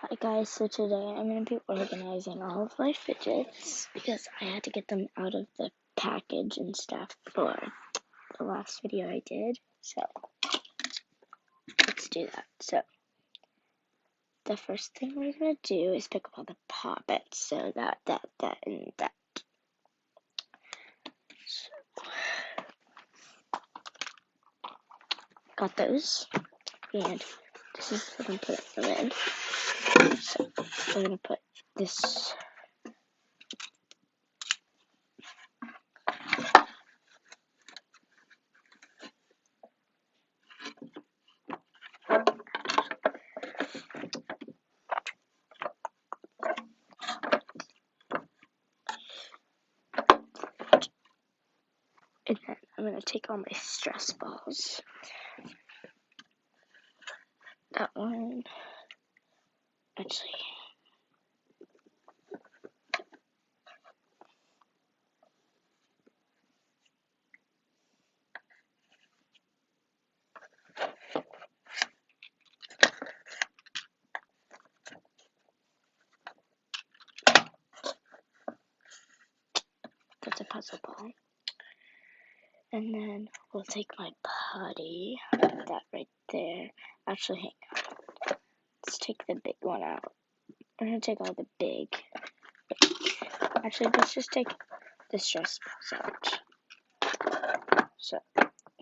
Hi guys, so today I'm going to be organizing all of my fidgets because I had to get them out of the package and stuff for the last video I did. So let's do that. So the first thing we're going to do is pick up all the poppets. So that, and that. So got those. And this is what I'm putting them in. So we're going to put this. And then I'm going to take all my stress balls. That one. Actually. That's a puzzle ball. And then we'll take my putty, that right there. Actually, hang on. Let's take the big one out. We're going to take all the big. Actually, let's just take the stress balls out. So,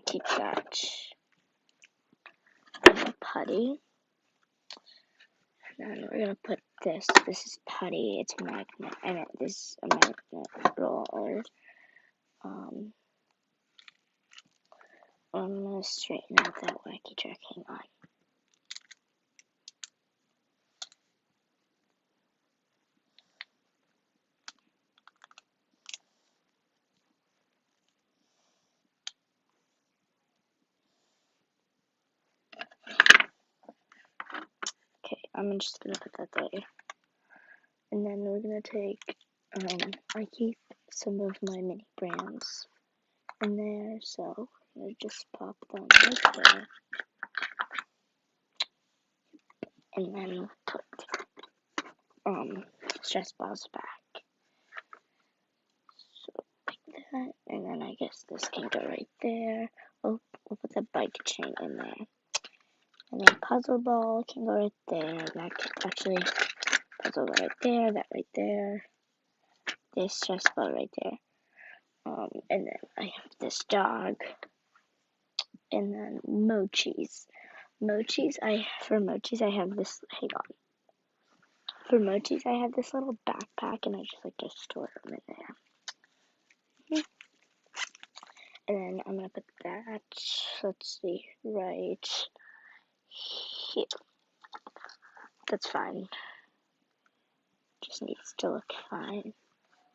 keep that. And the putty. And then we're going to put this. This is putty. It's magnet. I know this is a magnet roller. I'm going to straighten out that wacky track. Hang on. Okay, I'm just going to put that there. And then we're going to take, I keep some of my mini brands in there, so I'm going to just pop them right there. And then put, stress balls back. So, like that. And then I guess this can go right there. Oh, we'll put the bike chain in there. And then puzzle ball can go right there. That can actually, puzzle right there, that right there. This stress ball right there. And then I have this dog. And then mochis. For mochis, I have this, hang on. For mochis, I have this little backpack, and I just like to store them in there. And then I'm going to put that, let's see, right here. That's fine. Just needs to look fine.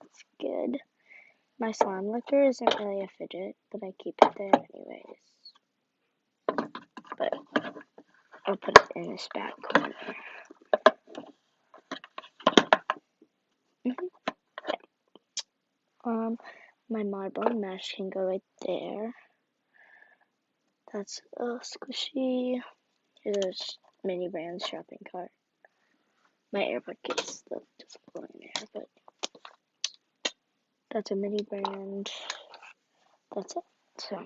That's good. My slime licker isn't really a fidget, but I keep it there anyways. But I'll put it in this back corner. My marble mesh can go right there. That's a squishy. Here's mini brand shopping cart. My AirPod case though doesn't go in there, but that's a mini brand. That's it. So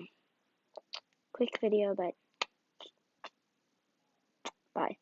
quick video, but bye.